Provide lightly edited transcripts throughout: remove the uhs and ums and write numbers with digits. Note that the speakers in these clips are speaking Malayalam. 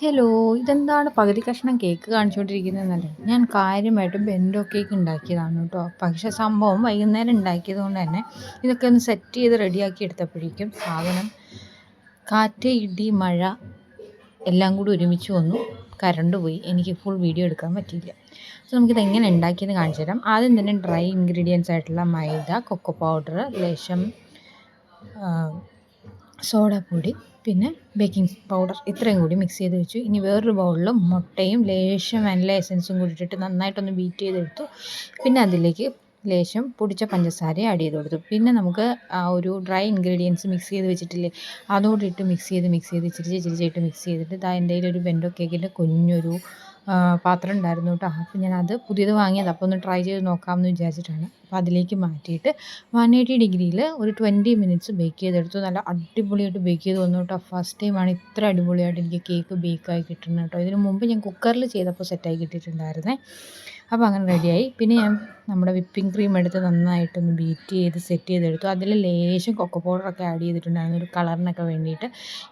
ഹലോ, ഇതെന്താണ് പകുതി കഷ്ണം കേക്ക് കാണിച്ചുകൊണ്ടിരിക്കുന്നതെന്നല്ലേ? ഞാൻ കാര്യമായിട്ട് ബെൻഡോ കേക്ക് ഉണ്ടാക്കിയതാണ് കേട്ടോ. പക്ഷേ സംഭവം വൈകുന്നേരം ഉണ്ടാക്കിയത് കൊണ്ട് തന്നെ ഇതൊക്കെ ഒന്ന് സെറ്റ് ചെയ്ത് റെഡിയാക്കി എടുത്തപ്പോഴേക്കും സാധനം കാറ്റ്, ഇടി, മഴ എല്ലാം കൂടി ഒരുമിച്ച് വന്നു. കറണ്ട് പോയി. എനിക്ക് ഫുൾ വീഡിയോ എടുക്കാൻ പറ്റിയില്ല. സോ നമുക്കിത് എങ്ങനെ ഉണ്ടാക്കിയെന്ന് കാണിച്ചു തരാം. ആദ്യം തന്നെ ഡ്രൈ ഇൻഗ്രീഡിയൻസ് ആയിട്ടുള്ള മൈദ, കൊക്കോ പൗഡർ, ലേശം സോഡാപ്പൊടി, പിന്നെ ബേക്കിംഗ് പൗഡർ ഇത്രയും കൂടി മിക്സ് ചെയ്ത് വെച്ചു. ഇനി വേറൊരു ബൗളിൽ മുട്ടയും ലേശം വാനില എസൻസും കൂടി ഇട്ടിട്ട് നന്നായിട്ടൊന്ന് ബീറ്റ് ചെയ്തെടുത്തു. പിന്നെ അതിലേക്ക് ലേശം പൊടിച്ച പഞ്ചസാര ആഡ് ചെയ്ത് കൊടുത്തു. പിന്നെ നമുക്ക് ആ ഒരു ഡ്രൈ ഇൻഗ്രീഡിയൻസ് മിക്സ് ചെയ്ത് വെച്ചിട്ടില്ലേ, അതോടെ ഇട്ട് മിക്സ് ചെയ്ത് ഇച്ചിരിച്ചിട്ട് മിക്സ് ചെയ്തിട്ട് എൻ്റെ കയ്യിലൊരു ബെൻഡോ കേക്കിൻ്റെ കുഞ്ഞൊരു പാത്രം ഉണ്ടായിരുന്നു കേട്ടോ. അപ്പോൾ ഞാനത് പുതിയത് വാങ്ങിയത്, അപ്പോൾ ഒന്ന് ട്രൈ ചെയ്ത് നോക്കാമെന്ന് വിചാരിച്ചിട്ടാണ്. അപ്പോൾ അതിലേക്ക് മാറ്റിയിട്ട് 180 ഡിഗ്രിയിൽ ഒരു 20 മിനിറ്റ്സ് ബേക്ക് ചെയ്തെടുത്തു. നല്ല അടിപൊളിയായിട്ട് ബേക്ക് ചെയ്ത് വന്നു കേട്ടോ. ഫസ്റ്റ് ടൈമാണ് ഇത്ര അടിപൊളിയായിട്ട് എനിക്ക് കേക്ക് ബേക്കായി കിട്ടുന്നത് കേട്ടോ. ഇതിന് മുമ്പ് ഞാൻ കുക്കറിൽ ചെയ്തപ്പോൾ സെറ്റായി കിട്ടിയിട്ടുണ്ടായിരുന്നേ. അപ്പോൾ അങ്ങനെ റെഡിയായി. പിന്നെ ഞാൻ നമ്മുടെ വിപ്പിംഗ് ക്രീം എടുത്ത് നന്നായിട്ടൊന്ന് ബീറ്റ് ചെയ്ത് സെറ്റ് ചെയ്തെടുത്തു. അതിൽ ലേശം കൊക്കോ പൗഡറൊക്കെ ആഡ് ചെയ്തിട്ടുണ്ടായിരുന്നു ഒരു കളറിനൊക്കെ വേണ്ടിയിട്ട്.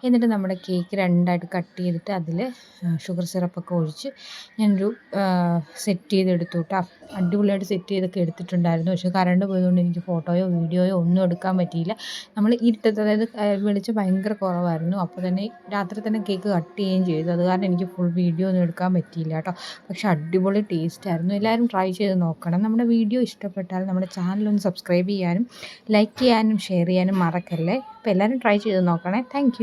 എന്നിട്ട് നമ്മുടെ കേക്ക് രണ്ടായിട്ട് കട്ട് ചെയ്തിട്ട് അതിൽ ഷുഗർ സിറപ്പൊക്കെ ഒഴിച്ച് ഞാനൊരു സെറ്റ് ചെയ്തെടുത്തു കേട്ടോ. അടിപൊളിയായിട്ട് സെറ്റ് ചെയ്തൊക്കെ എടുത്തിട്ടുണ്ടായിരുന്നു. പക്ഷേ കറണ്ട് പോയതുകൊണ്ട് എനിക്ക് ഫോട്ടോയോ വീഡിയോയോ ഒന്നും എടുക്കാൻ പറ്റിയില്ല. നമ്മൾ ഇരുട്ടത്ത്, അതായത് വെളിച്ചം ഭയങ്കര കുറവായിരുന്നു. അപ്പോൾ തന്നെ രാത്രി തന്നെ കേക്ക് കട്ട് ചെയ്യുകയും ചെയ്തു. അത് കാരണം എനിക്ക് ഫുൾ വീഡിയോ ഒന്നും എടുക്കാൻ പറ്റിയില്ല കേട്ടോ. പക്ഷേ അടിപൊളി ടേസ്റ്റ് ആയിരുന്നു. എല്ലാവരും ട്രൈ ചെയ്ത് നോക്കണം. നമ്മുടെ വീഡിയോ ഇഷ്ടപ്പെട്ടാൽ നമ്മുടെ ചാനലൊന്ന് സബ്സ്ക്രൈബ് ചെയ്യാനും ലൈക്ക് ചെയ്യാനും ഷെയർ ചെയ്യാനും മറക്കല്ലേ. അപ്പോൾ എല്ലാവരും ട്രൈ ചെയ്ത് നോക്കണേ. താങ്ക്